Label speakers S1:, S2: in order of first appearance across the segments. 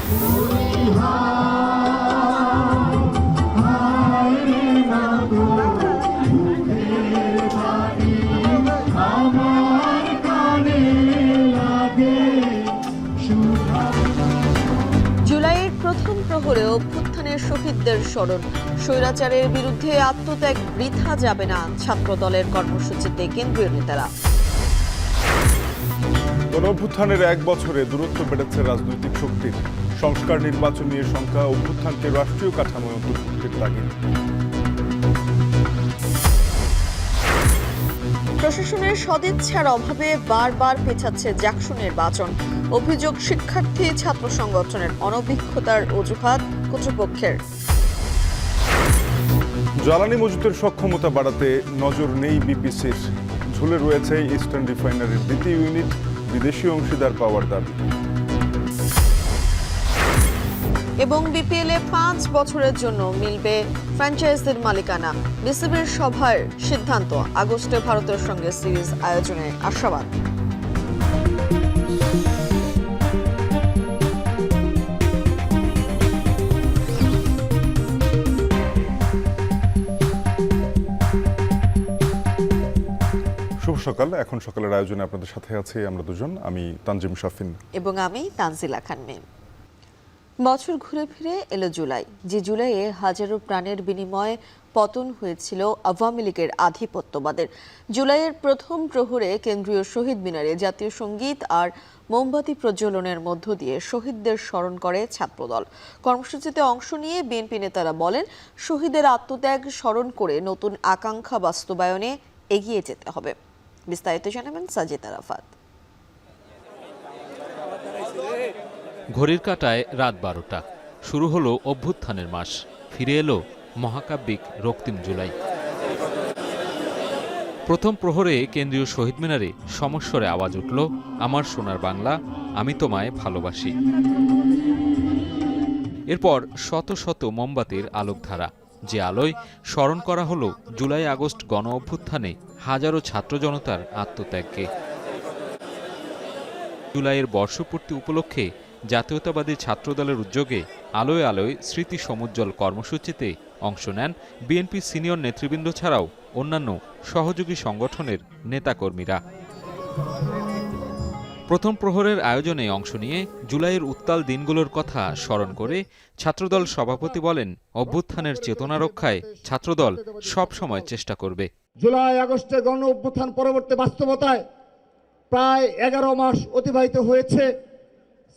S1: জুলাইয়ের প্রথম প্রহরে অভ্যুত্থানের শহীদদের স্মরণ, স্বৈরাচারের বিরুদ্ধে আত্মত্যাগ বৃথা যাবে না, ছাত্র দলের কর্মসূচিতে কেন্দ্রীয় নেতারা।
S2: গণঅভ্যুত্থানের এক বছরে দূরত্ব বেড়েছে রাজনৈতিক শক্তির, সংস্কার নির্বাচন নিয়ে শঙ্কা, অভ্যুত্থানকে রাষ্ট্রীয় কাঠামোয় অন্তর্ভুক্তির তাগিদ।
S1: প্রশাসনের সদিচ্ছার অভাবে বারবার পেছাচ্ছে জাকসু নির্বাচন, অভিযোগ শিক্ষার্থী ছাত্র সংগঠনের অনভিজ্ঞতার অজুহাত কর্তৃপক্ষের।
S2: জ্বালানি মজুতের সক্ষমতা বাড়াতে নজর নেই বিপিসির, ঝুলে রয়েছে ইস্টার্ন রিফাইনারির দ্বিতীয় ইউনিট, বিদেশি অংশীদার পাওয়ার দাবি।
S1: এবং বিপিএলে 5 বছরের জন্য মিলবে ফ্র্যাঞ্চাইজির মালিকানা, বিসিবির সভার সিদ্ধান্ত, আগস্টে ভারতের সঙ্গে সিরিজ আয়োজনের আশাবাদ।
S2: শুভ সকাল। এখন সকালের আয়োজনে আপনাদের সাথে আছি আমরা দুজন, আমি তানজিম শাফিন
S1: এবং আমি তানজিলা খান মেম। বছর ঘুরে ফিরে এলো জুলাই, যে জুলাইয়ে হাজারো প্রাণের বিনিময়ে পতন হয়েছিল আওয়ামী লীগের আধিপত্যবাদের। জুলাইয়ের প্রথম প্রহরে কেন্দ্রীয় শহীদ মিনারে জাতীয় সঙ্গীত আর মোমবাতি প্রজ্বলনের মধ্য দিয়ে শহীদদের স্মরণ করে ছাত্রদল। কর্মসূচিতে অংশ নিয়ে বিএনপি নেতারা বলেন, শহীদের আত্মত্যাগ স্মরণ করে নতুন আকাঙ্ক্ষা বাস্তবায়নে এগিয়ে যেতে হবে। বিস্তারিত জানাবেন সাজিদ আরাফাত।
S3: ঘড়ির কাঁটায় রাত 12টা, শুরু হলো অভ্যুত্থানের মাস, ফিরে এলো মহাকাব্যিক রক্তিম জুলাই। প্রথম প্রহরে কেন্দ্রীয় শহীদ মিনারে সমস্বরে আওয়াজ উঠল, আমার সোনার বাংলা, আমি তোমায় ভালোবাসি। এরপর শত শত মোমবাতির আলোকধারা, যে আলোয় স্মরণ করা হলো জুলাই আগস্ট গণ অভ্যুত্থানে হাজারো ছাত্র জনতার আত্মত্যাগকে। জুলাইয়ের বর্ষপূর্তি উপলক্ষে জাতীয়তাবাদী ছাত্রদলের উদ্যোগে আলোয় আলোয় স্মৃতি সমুজ্জ্বল কর্মসূচিতে অংশ নেন বিএনপি সিনিয়র নেতৃবৃন্দ ছাড়াও অন্যান্য সহযোগী সংগঠনের নেতাকর্মীরা। প্রথম প্রহরের আয়োজনে অংশ নিয়ে জুলাইয়ের উত্তাল দিনগুলোর কথা স্মরণ করে ছাত্রদল সভাপতি বলেন, অভ্যুত্থানের চেতনা রক্ষায় ছাত্রদল সব সময় চেষ্টা করবে।
S4: জুলাই আগস্টের গণ অভ্যুত্থান পরবর্তী বাস্তবতায় প্রায় 11 মাস অতিবাহিত হয়েছে।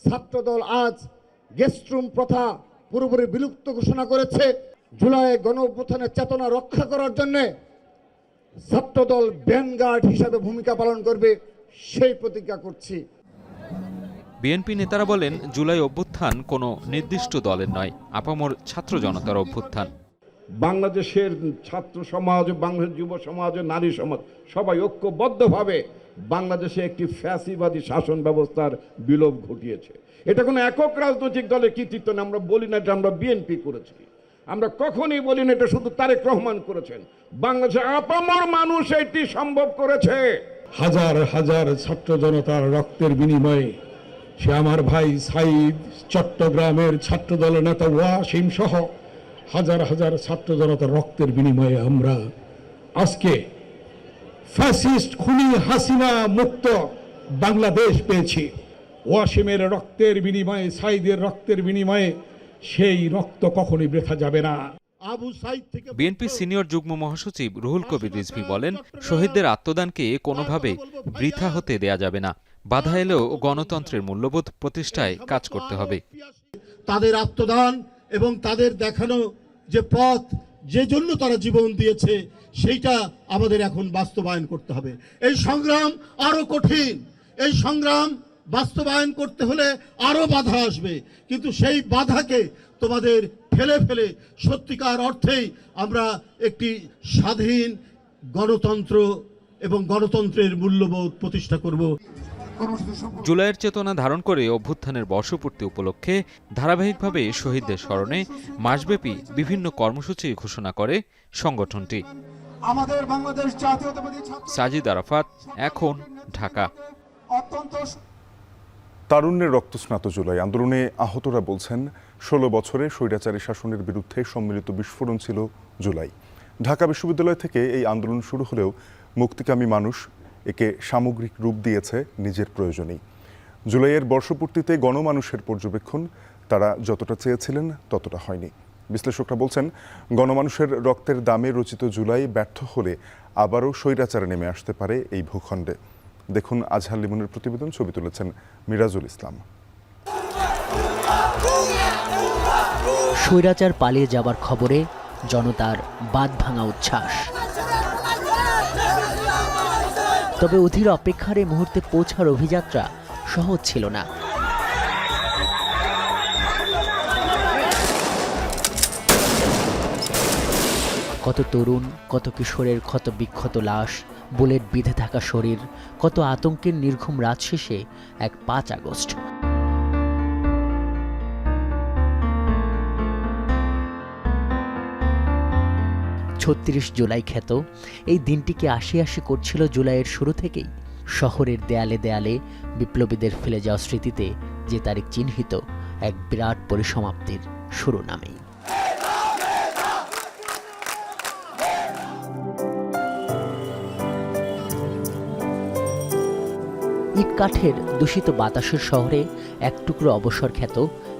S4: ছাত্রদল আজ গেস্টরুম প্রথা পুরোপুরি বিলুপ্ত ঘোষণা করেছে। জুলাই গণ অভ্যুত্থানের চেতনা রক্ষা করার জন্য ছাত্রদল ভ্যানগার্ড হিসাবে ভূমিকা পালন করবে, সেই প্রতিজ্ঞা করছি।
S3: বিএনপি নেতারা বলেন, জুলাই অভ্যুত্থান কোনো নির্দিষ্ট দলের নয়, আপামর ছাত্র জনতার অভ্যুত্থান।
S5: বাংলাদেশের ছাত্র সমাজ, বাংলাদেশের যুব সমাজ, নারী সমাজ সবাই ঐক্যবদ্ধভাবে বাংলাদেশে একটি ফ্যাসিবাদী শাসন ব্যবস্থার বিলোপ ঘটিয়েছে। এটা কোনো একক রাজনৈতিক দলের কৃতিত্ব না। আমরা বলি না যে আমরা বিএনপি করেছি, আমরা কখনই বলি না এটা শুধু তারেক রহমান করেছেন। বাংলাদেশের আপামর মানুষ এটি সম্ভব করেছে।
S6: হাজার হাজার ছাত্র জনতার রক্তের বিনিময়ে, সে আমার ভাই সাইদ, চট্টগ্রামের ছাত্র দলের নেতা ওয়াসিম সহ হাজার হাজার ছাত্র জনতার রক্তের বিনিময়ে আমরা আজকে ফ্যাসিস্ট খুনি হাসিনা মুক্ত বাংলাদেশ পেয়েছি। ওয়াসিমের রক্তের বিনিময়ে, সাইদের রক্তের বিনিময়ে সেই রক্ত কখনই বৃথা যাবে না।
S3: বিএনপি সিনিয়র যুগ্ম মহাসচিব রুহুল কবির রিজভী বলেন, শহীদদের আত্মদানকে কোনোভাবে বৃথা হতে দেয়া যাবে না। বাধা এলেও গণতন্ত্রের মূল্যবোধ প্রতিষ্ঠায় কাজ করতে হবে।
S7: তাদের আত্মদান এবং তাদের দেখানো যে পথ, যে জন্য তারা জীবন দিয়েছে, সেইটা আমাদের এখন বাস্তবায়ন করতে হবে। এই সংগ্রাম আরো কঠিন, এই সংগ্রাম বাস্তবায়ন করতে হলে আরো বাধা আসবে, কিন্তু সেই বাধাকে তোমাদের ফেলে ফেলে সত্যিকার অর্থেই আমরা একটি স্বাধীন গণতন্ত্র এবং গণতন্ত্রের মূল্যবোধ প্রতিষ্ঠা করব।
S3: জুলাইয়ের চেতনা ধারণ করে অভ্যুত্থানের বর্ষপূর্তি উপলক্ষে ধারাবাহিকভাবে শহীদদের স্মরণে মাসব্যাপী বিভিন্ন কর্মসূচি ঘোষণা করে সংগঠনটি।
S7: আমাদের বাংলাদেশ জাতীয়তাবাদী
S3: সাজিদ আরাফাত, এখন, ঢাকা।
S2: তারুণ্যের রক্তস্নাত জুলাই আন্দোলনে আহতরা বলছেন ১৬ বছরে স্বৈরাচারী শাসনের বিরুদ্ধে সম্মিলিত বিস্ফোরণ ছিল জুলাই। ঢাকা বিশ্ববিদ্যালয় থেকে এই আন্দোলন শুরু হলেও মুক্তিকামী মানুষ একে সামগ্রিক রূপ দিয়েছে নিজের প্রয়োজনেই। জুলাইয়ের বর্ষপূর্তিতে গণমানুষের পর্যবেক্ষণ, তারা যতটা চেয়েছিলেন ততটা হয়নি। বিশ্লেষকরা বলছেন, গণমানুষের রক্তের দামে রচিত জুলাই ব্যর্থ হলে আবারও স্বৈরাচারে নেমে আসতে পারে এই ভূখণ্ডে। দেখুন আজহার লিমনের প্রতিবেদন, ছবি তুলেছেন মিরাজুল ইসলাম।
S8: স্বৈরাচার পালিয়ে যাবার খবরে জনতার বাঁধ ভাঙা উচ্ছ্বাস। তবে অধীর অপেক্ষার এই মুহূর্তে পৌঁছার অভিযাত্রা সহজ ছিল না। কত তরুণ, কত কিশোরের ক্ষত বিক্ষত লাশ, বুলেট বিঁধে থাকা শরীর, কত আতঙ্কের নির্ঘুম রাত শেষে এক ৫ আগস্ট। ছত্রিশ জুলাই খ্যাত এই দিনটিকে আশি আশি করছিল জুলাইয়ের শুরু থেকেই। শহরের দেয়ালে দেয়ালে বিপ্লবীদের ফেলে যাওয়া স্মৃতিতে যে তারিখ চিহ্নিত এক বিরাট পরিসমাপ্তির শুরু নামেই। ইট কাঠের দূষিত বাতাসের শহরে এক টুকরো অবসর খ্যাত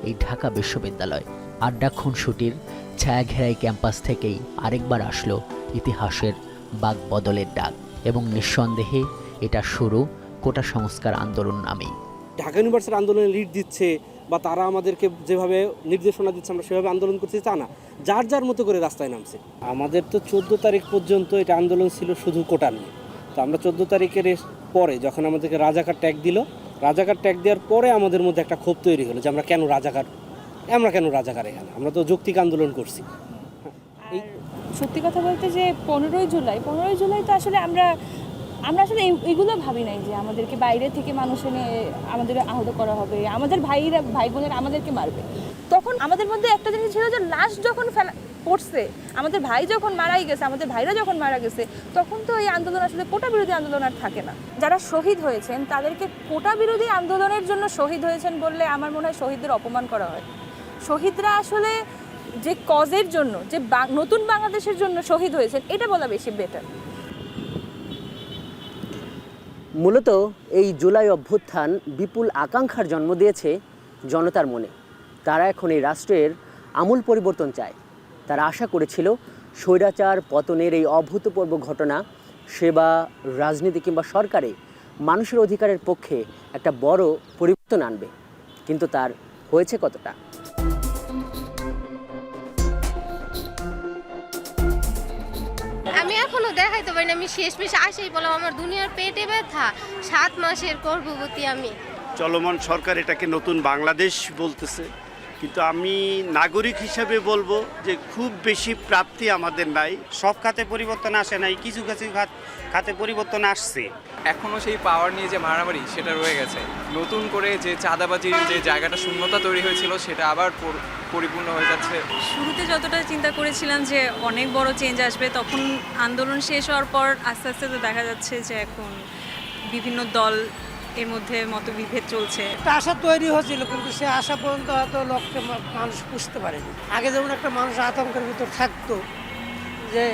S8: এই ঢাকা বিশ্ববিদ্যালয়। আড্ডা খুনসুটির ছায়া ঘেরাই ক্যাম্পাস থেকেই আরেকবার আসলো ইতিহাসের বাক বদলের ডাক, এবং নিঃসন্দেহে এটা শুরু কোটা সংস্কার আন্দোলন নামেই।
S9: ঢাকা ইউনিভার্সিটি আন্দোলনে লিড দিচ্ছে বা তারা আমাদেরকে যেভাবে নির্দেশনা দিচ্ছে আমরা সেভাবে আন্দোলন করছি তা না, যার যার মতো করে রাস্তায় নামছে। আমাদের তো 14 তারিখ পর্যন্ত এটা আন্দোলন ছিল শুধু কোটা নিয়ে। তো আমরা 14 তারিখের পরে যখন আমাদেরকে রাজাকার ট্যাগ দিল, রাজাকার ট্যাগ দেওয়ার পরে আমাদের মধ্যে একটা ক্ষোভ তৈরি হলো যে আমরা কেন রাজাকার এখানে, আমরা তো যৌক্তিক আন্দোলন করছি।
S10: সত্যি কথা বলতে যে 15ই জুলাই তো আসলে আমরা আসলে এইগুলো ভাবি নাই যে আমাদেরকে বাইরে থেকে মানুষ এনে আমাদের আহত করা হবে, আমাদের ভাই বোনেরা আমাদেরকে মারবে। তখন আমাদের মধ্যে একটা জিনিস ছিল যে লাশ যখন পড়ছে, আমাদের ভাই যখন মারাই গেছে, আমাদের ভাইরা যখন মারা গেছে, তখন তো এই আন্দোলন আসলে কোটা বিরোধী আন্দোলন আর থাকে না। যারা শহীদ হয়েছেন তাদেরকে কোটা বিরোধী আন্দোলনের জন্য শহীদ হয়েছেন বললে আমার মনে হয় শহীদদের অপমান করা হয়। শহীদরা আসলে যে কজের জন্য, যে নতুন বাংলাদেশের জন্য শহীদ হয়েছেন, এটা বলা বেশি বেটার।
S8: মূলত এই জুলাই অভ্যুত্থান বিপুল আকাঙ্ক্ষার জন্ম দিয়েছে জনতার মনে। তারা এখন এই রাষ্ট্রের আমূল পরিবর্তন চায়। তারা আশা করেছিল স্বৈরাচার পতনের এই অভূতপূর্ব ঘটনা সেবা, রাজনীতি কিংবা সরকারে মানুষের অধিকারের পক্ষে একটা বড় পরিবর্তন আনবে, কিন্তু তার হয়েছে কতটা?
S11: আমি এখনো দেখাইতে পারি না, আমি শেষমেশ আসেই বললাম আমার দুনিয়ার পেটে ব্যথা, 7 মাসের গর্ভবতী আমি।
S12: চলমান সরকার এটাকে নতুন বাংলাদেশ বলতেছে, কিন্তু আমি নাগরিক হিসাবে বলবো যে খুব বেশি প্রাপ্তি আমাদের নাই।
S13: সব খাতে পরিবর্তন আসে নাই, কিছু কিছু খাতে পরিবর্তন আসছে।
S14: এখনও সেই পাওয়ার নিয়ে যে মারামারি সেটা রয়ে গেছে। নতুন করে যে চাঁদাবাজির যে জায়গাটা শূন্যতা তৈরি হয়েছিল সেটা আবার পরিপূর্ণ হয়ে যাচ্ছে।
S10: শুরুতে যতটা চিন্তা করেছিলাম যে অনেক বড় চেঞ্জ আসবে, তখন আন্দোলন শেষ হওয়ার পর আস্তে আস্তে তো দেখা যাচ্ছে যে এখন বিভিন্ন দল এর মধ্যে মতবিভেদ চলছে।
S15: একটা আশা তৈরি হয়েছিল, কিন্তু সে আশা পর্যন্ত হয়তো লক্ষ্যে মানুষ বুঝতে পারেনি। আগে যেমন একটা মানুষ আতঙ্কের ভিতর থাকতো যে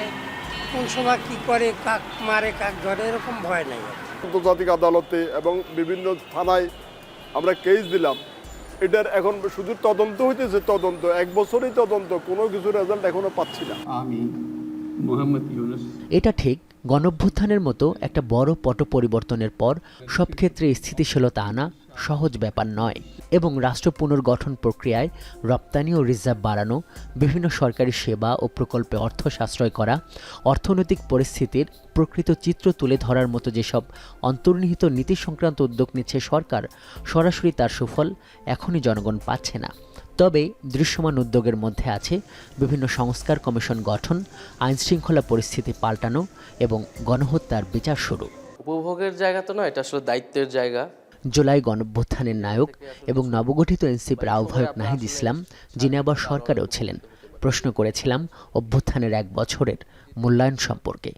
S15: কোন সময় কি করে, কাক মারে কাক ধরে, এরকম ভয় নাই।
S16: আন্তর্জাতিক আদালতে এবং বিভিন্ন থানায় আমরা কেস দিলাম, এটার এখন শুধু তদন্ত হইতেছে, তদন্ত 1 বছরই তদন্ত, কোনো কিছু রেজাল্ট এখনো পাচ্ছি না। আমি মোহাম্মদ ইউনুস।
S8: এটা ঠিক, গণঅভ্যুত্থানের মতো একটা বড় পট পরিবর্তনের পর সব ক্ষেত্রে স্থিতিশীলতা আনা সহজ ব্যাপার নয়, এবং রাষ্ট্র পুনর্গঠন প্রক্রিয়ায় রপ্তানি ও রিজার্ভ বাড়ানো, বিভিন্ন সরকারি সেবা ও প্রকল্পে অর্থ সাশ্রয় করা, অর্থনৈতিক পরিস্থিতির প্রকৃত চিত্র তুলে ধরার মতো যেসব অন্তর্নিহিত নীতি সংক্রান্ত উদ্যোগ নিচ্ছে সরকার, সরাসরি তার সুফল এখনই জনগণ পাচ্ছে না। তবে দৃশ্যমান উদ্যোগের মধ্যে আছে বিভিন্ন সংস্কার কমিশন গঠন, আইনশৃঙ্খলা পরিস্থিতি পাল্টানো এবং গণহত্যার বিচার শুরু।
S17: উপভোগের জায়গা তো নয়, এটা আসলে দায়িত্বের জায়গা।
S8: জুলাই গণঅভ্যুত্থানের নায়ক এবং নবগঠিত এনসিপির আহ্বায়ক নাহিদ ইসলাম, যিনি আবার সরকারেও ছিলেন, প্রশ্ন করেছিলাম অভ্যুত্থানের 1 বছরের মূল্যায়ন সম্পর্কে।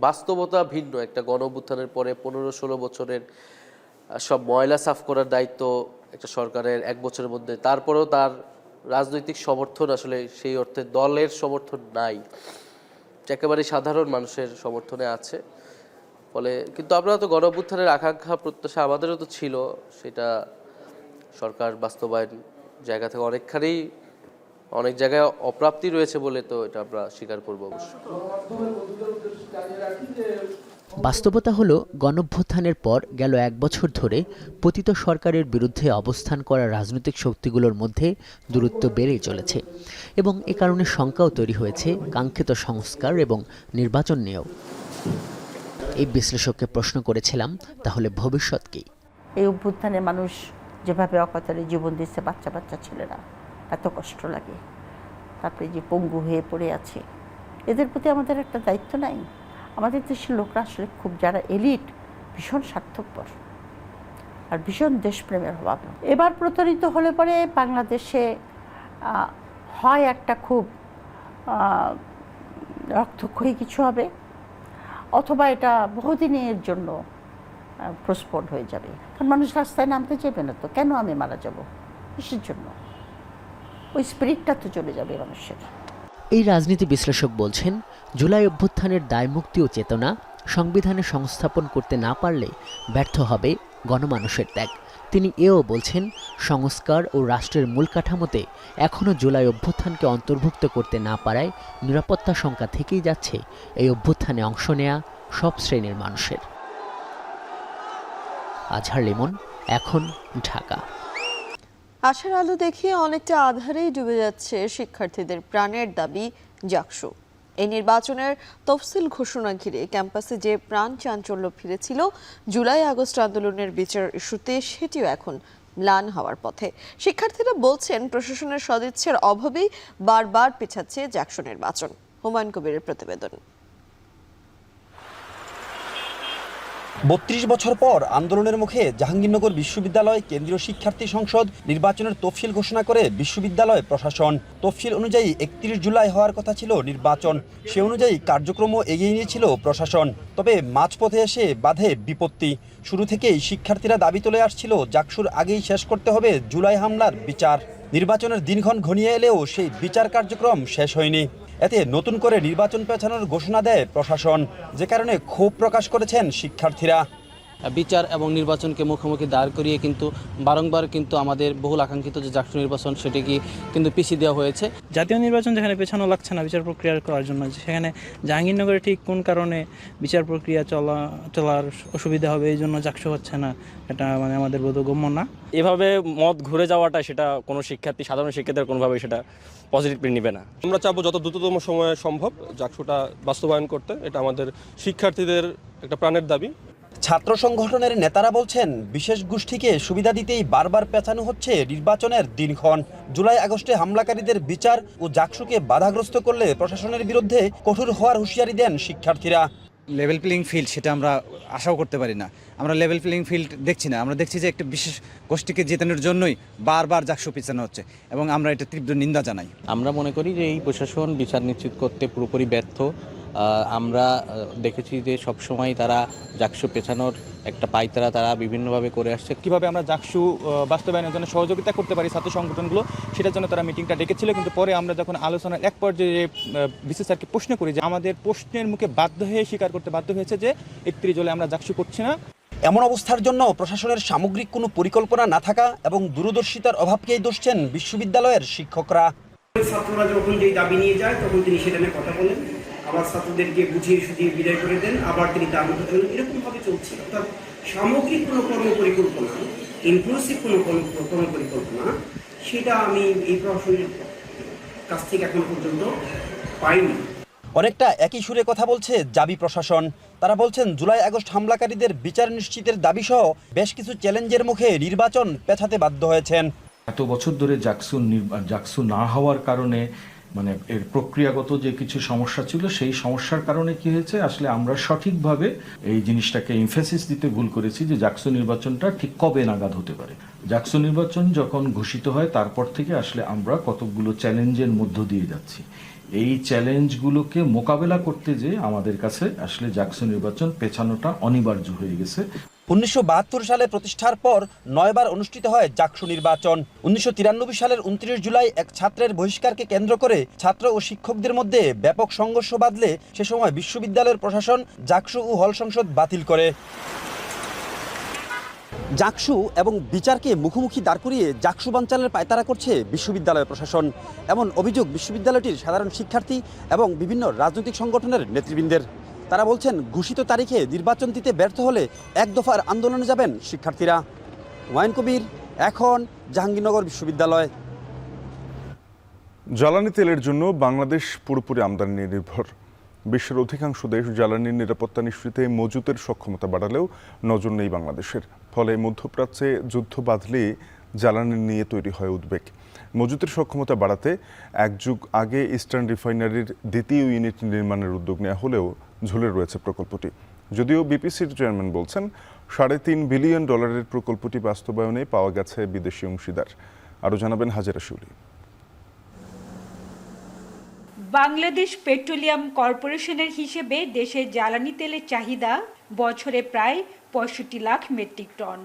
S17: বাস্তবতা ভিন্ন। একটা গণঅভ্যুত্থানের পরে 15-16 বছরের সব ময়লা সাফ করার দায়িত্ব একটা সরকারের 1 বছরের মধ্যে, তারপরেও তার রাজনৈতিক সমর্থন আসলে সেই অর্থে দলের সমর্থন নাই, একেবারে সাধারণ মানুষের সমর্থনে আছে। ফলে কিন্তু আমরা তো গণঅভ্যুত্থানের আকাঙ্ক্ষা প্রত্যাশা আমাদেরও তো ছিল, সেটা সরকার বাস্তবায়ন জায়গা থেকে অনেক জায়গায় অপ্রাপ্তি রয়েছে বলে তো এটা আমরা স্বীকার করবো অবশ্য।
S8: বাস্তবতা হলো গণঅভ্যুত্থানের পর গেল 1 বছর ধরে পতিত সরকারের বিরুদ্ধে অবস্থান করা রাজনৈতিক শক্তিগুলোর মধ্যে দূরত্ব বেড়েই চলেছে এবং এ কারণে শঙ্কাও তৈরি হয়েছে কাঙ্ক্ষিত সংস্কার এবং নির্বাচন নিয়েও। এই বিশ্লেষককে প্রশ্ন করেছিলাম, তাহলে ভবিষ্যৎ কি?
S15: এই অভ্যুত্থানে মানুষ যেভাবে অকাতরে জীবন দিচ্ছে, বাচ্চা বাচ্চা ছেলেরা, এত কষ্ট লাগে, তারপরে যে পঙ্গু হয়ে পড়ে আছে, এদের প্রতি আমাদের একটা দায়িত্ব নাই? আমাদের দেশের লোকরা আসলে খুব, যারা এলিট, ভীষণ স্বার্থপর আর ভীষণ দেশপ্রেমের অভাব। এবার প্রতারিত হলে পরে বাংলাদেশে হয় একটা খুব রক্তক্ষয়ী কিছু হবে, অথবা এটা বহুদিনের জন্য পোস্টপোন্ড হয়ে যাবে। কারণ মানুষ রাস্তায় নামতে যাবে না তো, কেন আমি মারা যাব, কিসের জন্য? ওই স্পিরিটটা তো চলে যাবে মানুষের।
S8: এই রাজনীতি বিশ্লেষক বলছেন, জুলাই অভ্যুত্থানের দায়মুক্তি ও চেতনা সংবিধানে সংস্থাপন করতে না পারলে ব্যর্থ হবে গণমানুষের ত্যাগ। তিনি এও বলছেন, সংস্কার ও রাষ্ট্রের মূল কাঠামোতে এখনও জুলাই অভ্যুত্থানকে অন্তর্ভুক্ত করতে না পারায় নিরাপত্তা শঙ্কা থেকেই যাচ্ছে এই অভ্যুত্থানে অংশ নেয়া সব শ্রেণীর মানুষের। আজহার লিমন, এখন, ঢাকা।
S1: আশার আলো দেখিয়ে অনেকটা আধারেই ডুবে যাচ্ছে শিক্ষার্থীদের প্রাণের দাবি জাকসু। এই নির্বাচনের তফসিল ঘোষণা ঘিরে ক্যাম্পাসে যে প্রাণ চাঞ্চল্য ফিরেছিল জুলাই আগস্ট আন্দোলনের বিচার ইস্যুতে, সেটিও এখন ম্লান হওয়ার পথে। শিক্ষার্থীরা বলছেন, প্রশাসনের সদিচ্ছার অভাবেই বারবার পেছাচ্ছে জাকসু নির্বাচন। হুমায়ুন কবিরের প্রতিবেদন।
S18: ৩২ বছর পর আন্দোলনের মুখে জাহাঙ্গীরনগর বিশ্ববিদ্যালয় কেন্দ্রীয় শিক্ষার্থী সংসদ নির্বাচনের তফসিল ঘোষণা করে বিশ্ববিদ্যালয় প্রশাসন। তফসিল অনুযায়ী 31 জুলাই হওয়ার কথা ছিল নির্বাচন, সে অনুযায়ী কার্যক্রমও এগিয়ে নিয়েছিল প্রশাসন। তবে মাঝপথে এসে বাধে বিপত্তি। শুরু থেকেই শিক্ষার্থীরা দাবি তুলে আসছিল, জাকসুর আগেই শেষ করতে হবে জুলাই হামলার বিচার। নির্বাচনের দিনক্ষণ ঘনিয়ে এলেও সেই বিচার কার্যক্রম শেষ হয়নি। এতে নতুন করে নির্বাচন পেছানোর ঘোষণা দেয় প্রশাসন, যে কারণে ক্ষোভ প্রকাশ করেছেন শিক্ষার্থীরা।
S9: বিচার এবং নির্বাচনকে মুখোমুখি দাঁড় করিয়ে কিন্তু বারংবার কিন্তু আমাদের বহুল আকাঙ্ক্ষিত যে জাকসু নির্বাচন, সেটিকে কিন্তু পিছিয়ে দেওয়া হয়েছে।
S19: জাতীয় নির্বাচন যেখানে পেছানো লাগছে না বিচার প্রক্রিয়া করার জন্য, সেখানে জাহাঙ্গীরনগরে ঠিক কোন কারণে বিচার প্রক্রিয়া চলার অসুবিধা হবে, এই জন্য জাকসু হচ্ছে না, এটা মানে আমাদের বোধগম্য না।
S20: এভাবে মত ঘুরে যাওয়াটা, সেটা কোনো শিক্ষার্থী, সাধারণ শিক্ষার্থীর কোনোভাবে সেটা পজিটিভলি নেবে না। আমরা চাবো যত দ্রুততম সময়ে সম্ভব জাকসুটা বাস্তবায়ন করতে, এটা আমাদের শিক্ষার্থীদের একটা প্রাণের দাবি।
S18: ছাত্র সংগঠনের নেতারা বলছেন, বিশেষ গোষ্ঠীকে সুবিধা দিতেই বারবার পেছানো হচ্ছে নির্বাচনের দিনক্ষণ। জুলাই আগস্টে হামলাকারীদের বিচার ও জাকসুকে বাধাগ্রস্ত করলে প্রশাসনের বিরুদ্ধে কঠোর হওয়ার হুঁশিয়ারি দেন শিক্ষার্থীরা।
S21: লেভেল প্লেইং ফিল্ড, সেটা আমরা আশাও করতে পারি না। আমরা লেভেল প্লেইং ফিল্ড দেখছি না। আমরা দেখছি যে একটা বিশেষ গোষ্ঠীকে জেতানোর জন্যই বারবার জাকসু পেছানো হচ্ছে এবং আমরা এটা তীব্র নিন্দা জানাই।
S22: আমরা মনে করি যে এই প্রশাসন বিচার নিশ্চিত করতে পুরোপুরি ব্যর্থ। আমরা দেখেছি যে সবসময় তারা জাকসু পেছানোর একটা পায়তারা তারা বিভিন্নভাবে করে আসছে।
S23: কিভাবে আমরা জাকসু বাস্তবায়নের জন্য সহযোগিতা করতে পারি ছাত্র সংগঠনগুলো, সেটার জন্য তারা মিটিংটা ডেকেছিল। কিন্তু পরে আমরা যখন আলোচনার এক পর্যায়ে বিসি স্যারকে প্রশ্ন করি, যে আমাদের প্রশ্নের মুখে বাধ্য হয়ে স্বীকার করতে বাধ্য হয়েছে যে 31 জুলাই আমরা জাকসু করছি না।
S18: এমন অবস্থার জন্য প্রশাসনের সামগ্রিক কোনো পরিকল্পনা না থাকা এবং দূরদর্শিতার অভাবকেই দোষছেন বিশ্ববিদ্যালয়ের শিক্ষকরা।
S24: ছাত্ররা যখন যেই দাবি নিয়ে যায় তখন তিনি সেটা নিয়ে কথা বলেন, আবার ছাত্রদেরকে বুঝিয়ে সুঝিয়ে বিদায় করে দেন, আবার তিনি তার মতো চলেন, এরকমভাবে চলছে। অর্থাৎ সামগ্রিক কোনো কর্মপরিকল্পনা, ইনক্লুসিভ কোনো কর্মপরিকল্পনা, সেটা আমি এই প্রশাসনের কাছ থেকে এখন পর্যন্ত পাইনি।
S18: অনেকটা একই সুরে কথা বলছে জাবি প্রশাসন। তারা বলছেন, জুলাই আগস্ট হামলাকারীদের বিচার নিশ্চিতের দাবি সহ বেশ কিছু চ্যালেঞ্জের মুখে নির্বাচন পেছাতে বাধ্য হয়েছেন।
S25: এত বছর ধরে জাকসু না হওয়ার কারণে, মানে এর প্রক্রিয়াগত যে কিছু সমস্যা ছিল, সেই সমস্যার কারণে কি হয়েছে, আসলে আমরা সঠিকভাবে এই জিনিসটাকে এমফাসিস দিতে ভুল করেছি যে জাকসু নির্বাচনটা ঠিক কবে নাগাদ হতে পারে। জাকসু নির্বাচন যখন ঘোষিত হয় তারপর থেকে আসলে আমরা কতগুলো চ্যালেঞ্জের মধ্য দিয়ে যাচ্ছি। এই চ্যালেঞ্জগুলোকে মোকাবেলা করতে যে আমাদের কাছে আসলে জাকসু নির্বাচন পেছানোটা অনিবার্য হয়ে গেছে।
S18: 1972 সালে প্রতিষ্ঠার পর 9 বার অনুষ্ঠিত হয় জাকসু নির্বাচন। 1993 সালের 29 জুলাই এক ছাত্রের বহিষ্কারকে কেন্দ্র করে ছাত্র ও শিক্ষকদের মধ্যে ব্যাপক সংঘর্ষ বাধলে সে সময় বিশ্ববিদ্যালয়ের প্রশাসন জাকসু ও হল সংসদ বাতিল করে। জাকসু এবং বিচারকে মুখোমুখি দাঁড় করিয়ে জাকসু বানচালের পায়তারা করছে বিশ্ববিদ্যালয় প্রশাসন। এমন অভিযোগ বিশ্ববিদ্যালয়টির সাধারণ শিক্ষার্থী এবং বিভিন্ন রাজনৈতিক সংগঠনের নেতৃবৃন্দের। তারা বলছেন ঘোষিত তারিখে নির্বাচন দিতে ব্যর্থ হলে এক দফার আন্দোলনে যাবেন শিক্ষার্থীরা। হুমায়ুন কবির, এখন, জাহাঙ্গীরনগর বিশ্ববিদ্যালয়।
S2: জ্বালানি তেলের জন্য বাংলাদেশ পুরোপুরি আমদানি নির্ভর। বিশ্বের অধিকাংশ দেশ জ্বালানির নিরাপত্তা নিশ্চিতে মজুতের সক্ষমতা বাড়ালেও নজর নেই বাংলাদেশের। ফলে মধ্যপ্রাচ্যে যুদ্ধ বাঁধলে জ্বালানি নিয়ে তৈরি হয় উদ্বেগ। মজুতের সক্ষমতা বাড়াতে এক যুগ আগে ইস্টার্ন রিফাইনারির দ্বিতীয় ইউনিট নির্মাণের উদ্যোগ নেওয়া হলেও ঝুলে রয়েছে প্রকল্পটি। যদিও বিপিসির চেয়ারম্যান বলছেন $3.5 বিলিয়ন প্রকল্পটি বাস্তবায়নে পাওয়া গেছে বিদেশি অংশীদার। আরও জানাবেন হাজেরা শিউলি।
S3: বাংলাদেশ পেট্রোলিয়াম কর্পোরেশনের হিসেবে দেশের জ্বালানি তেলের চাহিদা বছরে প্রায় 65 লাখ মেট্রিক টন।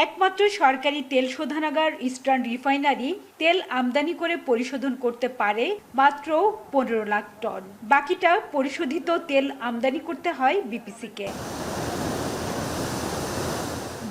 S3: একমাত্র সরকারি তেল শোধনাগার ইস্টার্ন রিফাইনারি তেল আমদানি করে পরিশোধন করতে পারে মাত্র 15 লাখ টন। বাকিটা পরিশোধিত তেল আমদানি করতে হয় বিপিসিকে।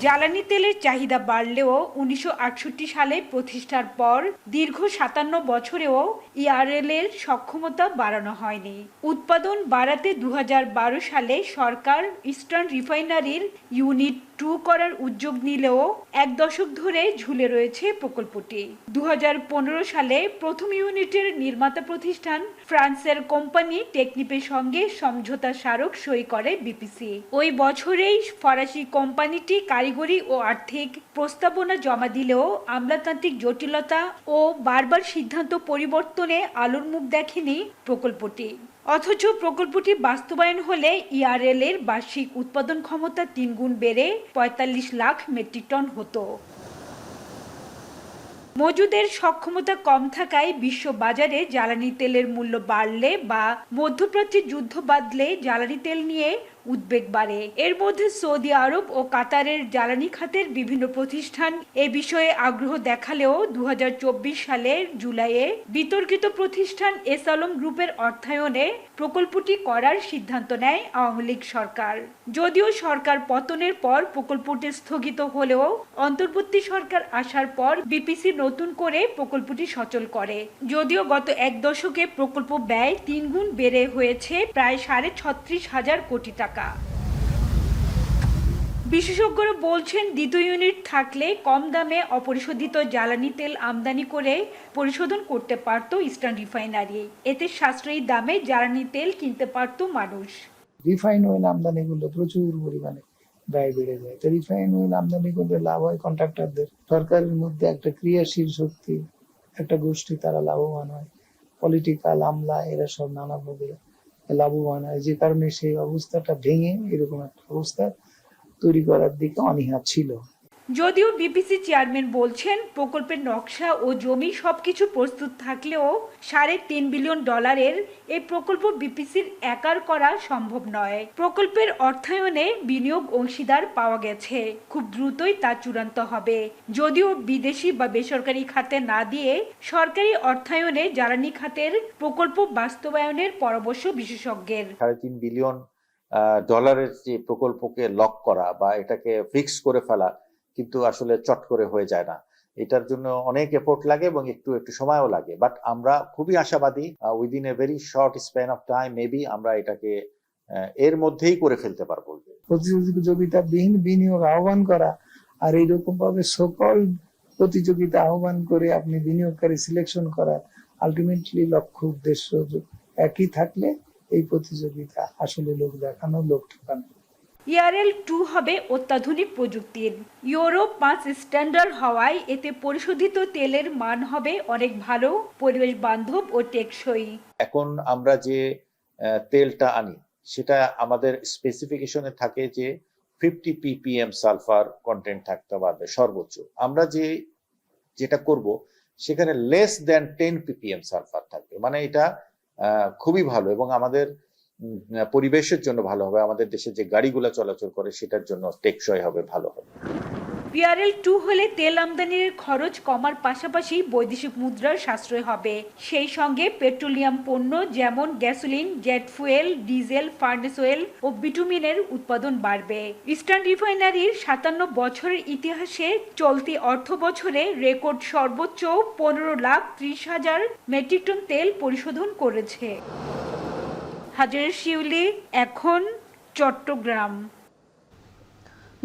S3: জ্বালানি তেলের চাহিদা বাড়লেও 1968 সালে প্রতিষ্ঠার পর দীর্ঘ 57 বছরেও ইআরএল এর সক্ষমতা বাড়ানো হয়নি। উৎপাদন বাড়াতে 2012 সালে সরকার ইস্টার্ন রিফাইনারির ইউনিট 2 করার উদ্যোগ নিলেও এক দশক ধরে ঝুলে রয়েছে প্রকল্পটি। 2015 সালে প্রথম ইউনিটের নির্মাতা প্রতিষ্ঠান ফ্রান্সের কোম্পানি টেকনিপের সঙ্গে সমঝোতা স্মারক সই করে বিপিসি। ওই বছরেই ফরাসি কোম্পানিটি কারিগরি ও আর্থিক প্রস্তাবনা জমা দিলেও আমলাতান্ত্রিক জটিলতা ও বারবার সিদ্ধান্ত পরিবর্তনে আলোর মুখ দেখেনি প্রকল্পটি। অথচ প্রকল্পটি বাস্তবায়ন হলে ইআরএল এর বার্ষিক উৎপাদন ক্ষমতা 3 গুণ বেড়ে 45 লাখ মেট্রিক টন হতো। মজুদের সক্ষমতা কম থাকায় বিশ্ব বাজারে জ্বালানি তেলের মূল্য বাড়লে বা মধ্যপ্রাচ্যে যুদ্ধ বাঁধলে জ্বালানি তেল নিয়ে উদ্বেগ বাড়ে। এর মধ্যে সৌদি আরব ও কাতারের জ্বালানি খাতের বিভিন্ন প্রতিষ্ঠান এ বিষয়ে আগ্রহ দেখালেও 2024 সালের জুলাইয়ে বিতর্কিত প্রতিষ্ঠান এস আলম গ্রুপের অর্থায়নে প্রকল্পটি করার সিদ্ধান্ত নেয় আওয়ামী লীগ সরকার। যদিও সরকার পতনের পর প্রকল্পটি স্থগিত হলেও অন্তর্বর্তী সরকার আসার পর বিপিসি নতুন করে প্রকল্পটি সচল করে। যদিও গত এক দশকে প্রকল্প ব্যয় 3 গুণ বেড়ে হয়েছে প্রায় 36,500 কোটি টাকা। বিশেষজ্ঞরা বলছেন দ্বিতীয় ইউনিট থাকলে কম দামে অপরিশোধিত জ্বালানি তেল আমদানি করে পরিশোধন করতে পারত ইস্টার্ন রিফাইনারি। এতে সাশ্রয়ী দামে জ্বালানি তেল কিনতে পারত মানুষ।
S4: রিফাইন অয়েল আমদানি করলে প্রচুর পরিমাণে ব্যয় বেড়ে যায়। তো রিফাইন অয়েল আমদানি করলে লাভ হয় কন্ট্রাক্টরদের। সরকারের মধ্যে একটা ক্রিয়াশীল শক্তি, একটা গোষ্ঠী, তারা লাভবান হয়। পলিটিক্যাল আমলা এরা সব নানাভাবে লাভবান হয়, যে কারণে সেই অবস্থাটা ভেঙে এরকম একটা অবস্থা তৈরি করার দিকে অনীহা ছিল।
S3: যদিও বিপিসি চেয়ারম্যান বলছেন প্রকল্পের নকশা ও জমি সবকিছু প্রস্তুত থাকলেও $3.5 বিলিয়ন এই প্রকল্প বিপিসির একার করা সম্ভব নয়। প্রকল্পের অর্থায়নে বিনিয়োগ অংশীদার পাওয়া গেছে, খুব দ্রুতই তা চূড়ান্ত হবে। যদিও বিদেশি বা বেসরকারি খাতে না দিয়ে সরকারি অর্থায়নে জ্বালানি খাতের প্রকল্প বাস্তবায়নের পরামর্শ বিশেষজ্ঞের।
S5: $3.5 বিলিয়ন যে প্রকল্পকে লক করা বা এটাকে ফিক্স করে ফেলা কিন্তু আসলে চট করে হয়ে যায় না। এটার জন্য অনেক এফোর্ট লাগে এবং একটু সময়ও লাগে। বাট আমরা খুবই আশাবাদী within a very short span of time maybe আমরা এটাকে এর মধ্যেই করে ফেলতে পারবো।
S4: প্রতিযোগিতাবিহীন বিনিয়োগ আহ্বান করা আর এইরকম ভাবে সকল প্রতিযোগিতা আহ্বান করে আপনি বিনিয়োগকারী সিলেকশন করা, আলটিমেটলি লক্ষ্য উদ্দেশ্য একই থাকলে এই প্রতিযোগিতা আসলে লোক দেখানো, লোক ঠকানো।
S3: ইআরএল 2 হবে অত্যাধুনিক প্রযুক্তির। ইউরো 5 স্ট্যান্ডার্ড হওয়ায় এতে পরিশোধিত তেলের মান হবে অনেক ভালো, পরিবেশ বান্ধব ও টেকসই।
S5: এখন আমরা যে তেলটা আনি সেটা আমাদের স্পেসিফিকেশনে থাকে যে 50 ppm সালফার কন্টেন্ট থাকতে পারবে সর্বোচ্চ। আমরা যেটা করব সেখানে লেস দ্যান 10 ppm সালফার থাকবে, মানে এটা খুবই ভালো। এবং আমাদের পরিবেশের জন্য ভালো হবে, আমাদের দেশে যে গাড়িগুলো চলাচল করে সেটার জন্য টেকসই হবে, ভালো হবে।
S3: PRL-2 হলে তেল আমদানির খরচ কমার পাশাপাশি বৈদেশিক মুদ্রার সাশ্রয় হবে। সেই সঙ্গে পেট্রোলিয়াম পণ্য যেমন gasoline, jet fuel, diesel, furnace oil ও বিটুমিনের উৎপাদন বাড়বে। ইস্টার্ন রিফাইনারির 57 বছরের ইতিহাসে চলতি অর্থ বছরে রেকর্ড সর্বোচ্চ 15,30,000 মেট্রিক টন তেল পরিশোধন করেছে। হাজারের শিউলি, এখন চট্টগ্রাম।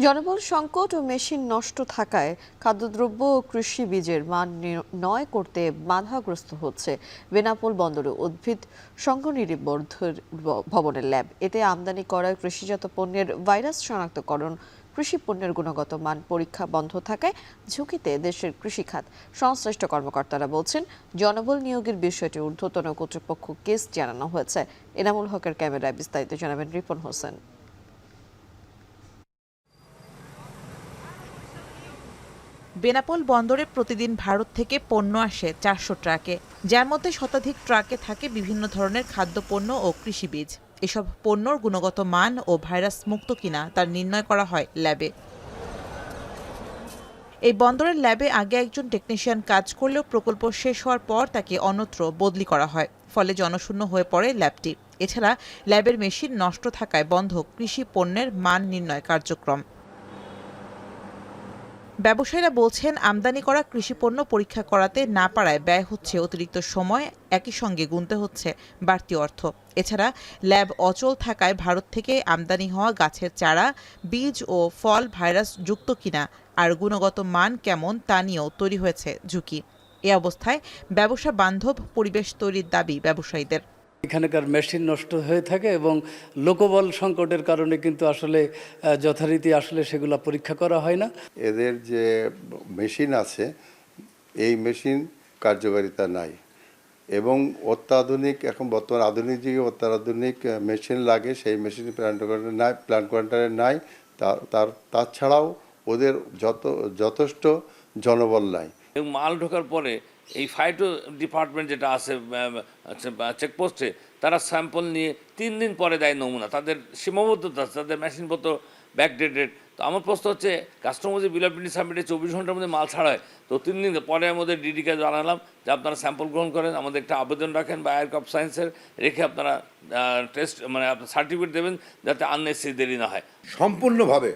S1: জনবল সংকট ও মেশিন নষ্ট থাকায় খাদ্যদ্রব্য ও কৃষি বীজের মান নির্ণয় করতে বাধাগ্রস্ত হচ্ছে বেনাপোল বন্দরে উদ্ভিদ সংঘনিবর্ধন ভবনের ল্যাব। এতে আমদানি করা কৃষিজাত পণ্যের ভাইরাস শনাক্তকরণ, কৃষি পণ্যের গুণগত মান পরীক্ষা বন্ধ থাকায় ঝুঁকিতে দেশের কৃষিখাত। সংশ্লিষ্ট কর্মকর্তারা বলছেন, জনবল নিয়োগের বিষয়টি ঊর্ধ্বতন কর্তৃপক্ষকে জানানো হয়েছে। এনামুল হকের ক্যামেরায় বিস্তারিত জানাবেন রিপন হোসেন।
S6: বেনাপোল বন্দরে প্রতিদিন ভারত থেকে পণ্য আসে 400 ট্রাকে, যার মধ্যে শতাধিক ট্রাকে থাকে বিভিন্ন ধরনের খাদ্যপণ্য ও কৃষিবীজ। এসব পণ্যর গুণগত মান ও ভাইরাস মুক্ত কিনা তার নির্ণয় করা হয় ল্যাবে। এই বন্দরের ল্যাবে আগে একজন টেকনিশিয়ান কাজ করলেও প্রকল্প শেষ হওয়ার পর তাকে অন্যত্র বদলি করা হয়, ফলে জনশূন্য হয়ে পড়ে ল্যাবটি। এছাড়া ল্যাবের মেশিন নষ্ট থাকায় বন্ধ কৃষি পণ্যের মান নির্ণয় কার্যক্রম। ব্যবসায়ীরা বলছেন, আমদানি করা কৃষিপণ্য পরীক্ষা করাতে না পারায় ব্যয় হচ্ছে অতিরিক্ত সময়, একই সঙ্গে গুনতে হচ্ছে বাড়তি অর্থ। এছাড়া ল্যাব অচল থাকায় ভারত থেকে আমদানি হওয়া গাছের চারা, বীজ ও ফল ভাইরাস যুক্ত কিনা আর গুণগত মান কেমন তা নিয়েও তৈরি হয়েছে ঝুঁকি। এ অবস্থায় ব্যবসা বান্ধব পরিবেশ তৈরির দাবি ব্যবসায়ীদের।
S7: এখানকার মেশিন নষ্ট হয়ে থাকে এবং লোকবল সংকটের কারণে কিন্তু আসলে যথারীতি আসলে সেগুলো পরীক্ষা করা হয় না।
S11: এদের যে মেশিন আছে এই মেশিন কার্যকারিতা নাই এবং অত্যাধুনিক, এখন বর্তমান আধুনিক যুগে অত্যাধুনিক মেশিন লাগে, সেই মেশিন প্ল্যান্ট কোয়ারেন্টাইনে নাই। তাছাড়াও ওদের যথেষ্ট জনবল নাই।
S12: মাল ঢোকার পরে এই ফাইটো ডিপার্টমেন্ট যেটা আছে চেকপোস্টে, তারা স্যাম্পল নিয়ে 3 দিন পরে দেয় নমুনা। তাদের সীমাবদ্ধতা আছে, তাদের মেশিনপত্র ব্যাকডেটেড। তো আমার প্রশ্ন হচ্ছে, কাস্টমার যে বিল অফ সাবমিটে 24 ঘন্টার মধ্যে মাল ছাড়া হয়, তো 3 দিন পরে আমাদের ডিডিকে জানালাম যে আপনারা স্যাম্পল গ্রহণ করেন, আমাদের একটা আবেদন রাখেন বা আয়ার অফ সায়েন্সের রেখে আপনারা টেস্ট মানে আপনার সার্টিফিকেট দেবেন, যাতে আননেসেসারি দেরি না হয়।
S13: সম্পূর্ণভাবে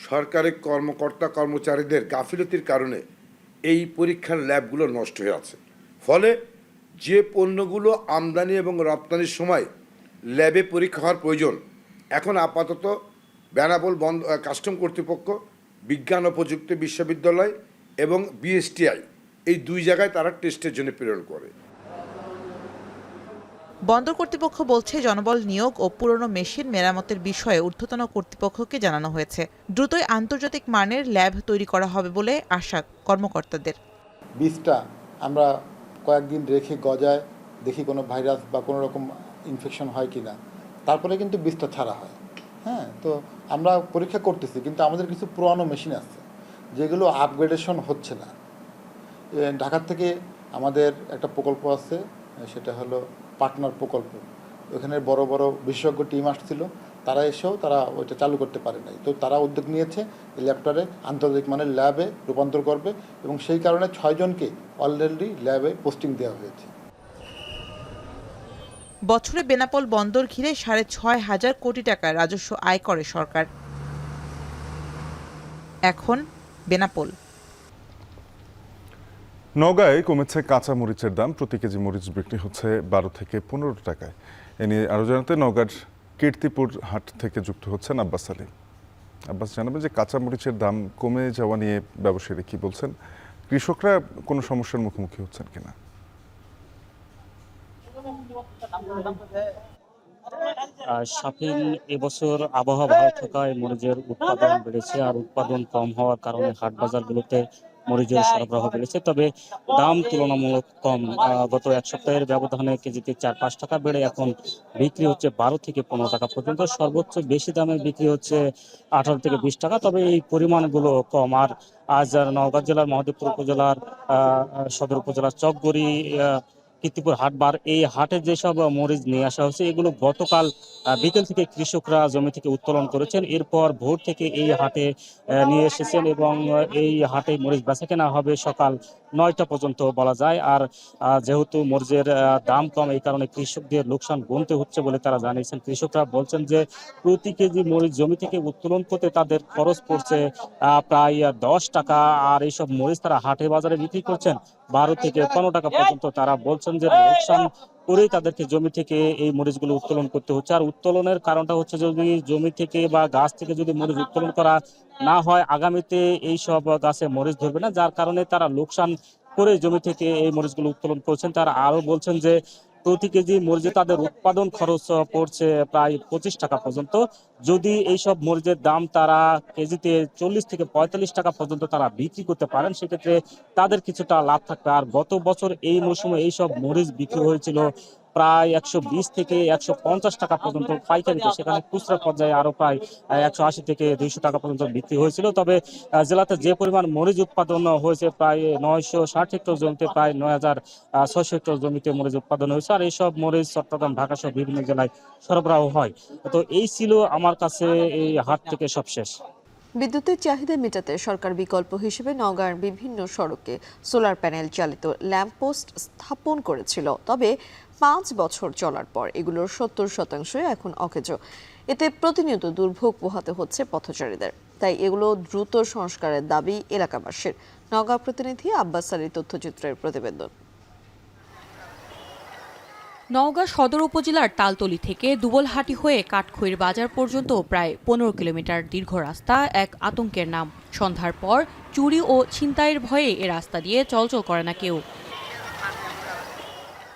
S13: সরকারি কর্মকর্তা কর্মচারীদের গাফিলতির কারণে এই পরীক্ষার ল্যাবগুলো নষ্ট হয়ে আছে। ফলে যে পণ্যগুলো আমদানি এবং রপ্তানির সময় ল্যাবে পরীক্ষা হওয়ার প্রয়োজন, এখন আপাতত বেনাপোল কাস্টম কর্তৃপক্ষ, বিজ্ঞান ও প্রযুক্তি বিশ্ববিদ্যালয় এবং বিএসটিআই এই 2 জায়গায় তারা টেস্টের জন্য প্রেরণ করে।
S6: বন্দর কর্তৃপক্ষ বলছে, জনবল নিয়োগ ও পুরনো মেশিন মেরামতের বিষয়ে ঊর্ধ্বতন কর্তৃপক্ষকে জানানো হয়েছে। দ্রুতই আন্তর্জাতিক মানের ল্যাব তৈরি করা হবে বলে আশা কর্মকর্তাদের।
S26: বীজটা আমরা কয়েকদিন রেখে গজায় দেখি কোনো ভাইরাস বা কোনো রকম ইনফেকশন হয় কি না, তারপরে কিন্তু বীজটা ছাড়া হয়। হ্যাঁ, তো আমরা পরীক্ষা করতেছি, কিন্তু আমাদের কিছু পুরানো মেশিন আছে যেগুলো আপগ্রেডেশন হচ্ছে না। ঢাকার থেকে আমাদের একটা প্রকল্প আছে, সেটা হলো পার্টনার প্রকল্প। ওখানে বড় বড় বিশেষজ্ঞ টিম আসছিল, তারা এসেও তারা ওইটা চালু করতে পারে নাই। তো তারা উদ্যোগ নিয়েছে এই ল্যাবটারে আন্তর্জাতিক মানের ল্যাবে রূপান্তর করবে এবং সেই কারণে 6 জনকে অলরেডি ল্যাবে পোস্টিং দেওয়া হয়েছে।
S6: বছরে বেনাপোল বন্দর ঘিরে 6,500 কোটি টাকা রাজস্ব আয় করে সরকার। এখন বেনাপোল।
S2: নওগাঁয় কমেছে কাঁচা মরিচের দাম। প্রতি কেজি মরিচ বিক্রি হচ্ছে 12 থেকে 15 টাকায়। এ নিয়ে আরও জানাতে নওগাঁর কীর্তিপুর হাট থেকে যুক্ত হচ্ছেন আব্বাস আলী। আব্বাস, জানাবেন যে কাঁচা মরিচের দাম কমে যাওয়া নিয়ে ব্যবসায়ীরা কি বলছেন, কৃষকরা কোনো সমস্যার মুখোমুখি হচ্ছেন কিনা?
S27: শাফিন, এবছর আবহাওয়া ভালো থাকায় মরিচের উৎপাদন বেড়েছে, আর উৎপাদন কম হওয়ার কারণে হাট বাজারগুলোতে মরিচের সরবরাহ বেড়েছে। তবে দাম তুলনামূলক কম। গত 1 সপ্তাহের ব্যবধানে কেজিতে 4-5 টাকা বেড়ে এখন বিক্রি হচ্ছে 12 থেকে 15 টাকা পর্যন্ত। সর্বোচ্চ বেশি দামে বিক্রি হচ্ছে 18 থেকে 20 টাকা। তবে এই পরিমাণগুলো কম। আর আজ নওগাঁ জেলার মহদেবপুর উপজেলার সদর উপজেলার চকগড়ি কীর্তিপুর হাটবার, এই হাটে যেসব মরিচ নিয়ে আসা হয়েছে এগুলো গতকাল বিকেল থেকে কৃষকরা জমি থেকে উত্তোলন করেছেন। এরপর ভোর থেকে এই হাটে নিয়ে এসেছেন এবং এই হাটে মরিচ বেচাকেনা হবে সকাল 9টা পর্যন্ত বলা যায়। আর যেহেতু মরিচের দাম কম, এই কারণে কৃষকদের লোকসান গুনতে হচ্ছে বলে তারা জানিয়েছেন। কৃষকরা বলছেন যে প্রতি কেজি মরিচ জমি থেকে উত্তোলন করতে তাদের খরচ পড়ছে প্রায় 10 টাকা, আর এইসব মরিচ তারা হাটে বাজারে বিক্রি করছেন 12 থেকে 15 টাকা পর্যন্ত। তারা বলছেন যে লোকসান করেই তাদেরকে জমি থেকে এই মরিচগুলো উত্তোলন করতে হচ্ছে। আর উত্তোলনের কারণটা হচ্ছে যদি জমি থেকে বা গাছ থেকে যদি মরিচ উত্তোলন করা না হয়, আগামীতে এই সব গাছে মরিচ ধরবে না, যার কারণে তারা লোকসান করে জমি থেকে এই মরিচগুলো উত্তোলন করছেন। তারা আরো বলছেন যে প্রতি কেজি মরিচে তাদের উৎপাদন খরচ পড়ছে প্রায় 25 টাকা পর্যন্ত। যদি এইসব মরিচের দাম তারা কেজিতে 40 থেকে 45 টাকা পর্যন্ত তারা বিক্রি করতে পারেন, সেক্ষেত্রে তাদের কিছুটা লাভ থাকবে। আর গত বছর এই মৌসুমে এইসব মরিচ বিক্রি হয়েছিল প্রায় 120 থেকে 150 টাকা পর্যন্ত পাইকারিতে, সেখানে খুচরা পর্যায়ে আরো প্রায় 180 থেকে 200 টাকা পর্যন্ত বিক্রি হয়েছিল। তবে জেলাতে যে পরিমাণ মরিচ উৎপাদন হয়েছে প্রায় 960 হেক্টর জমিতে প্রায় 9600 হেক্টর জমিতে মরিচ উৎপাদন হয়েছে। আর এইসব মরিচ চট্টগ্রাম, ঢাকা সহ বিভিন্ন জেলায় সরবরাহ হয়। তো এই ছিল আমার কাছে এই হাট থেকে সবশেষ।
S1: বিদ্যুতের চাহিদা মেটাতে সরকার বিকল্প হিসেবে নওগাঁর বিভিন্ন সড়কে সোলার প্যানেল চালিত ল্যাম্পপোস্ট স্থাপন করেছিল। তবে 5 বছর চলার পর এগুলোর 70% এখন অকেজো। এতে প্রতিনিয়ত দুর্ভোগ পোহাতে হচ্ছে পথচারীদের। তাই এগুলো দ্রুত সংস্কারের দাবি এলাকাবাসীর। নওগাঁ প্রতিনিধি আব্বাস আলীর তথ্যচিত্রের প্রতিবেদন।
S8: নওগাঁ সদর উপজেলার তালতলী থেকে দুবলহাটি হয়ে কাঠখইর বাজার পর্যন্ত প্রায় 15 কিলোমিটার দীর্ঘ রাস্তা এক আতঙ্কের নাম। সন্ধ্যার পর চুরি ও ছিনতাইয়ের ভয়ে এ রাস্তা দিয়ে চলাচল করে না কেউ।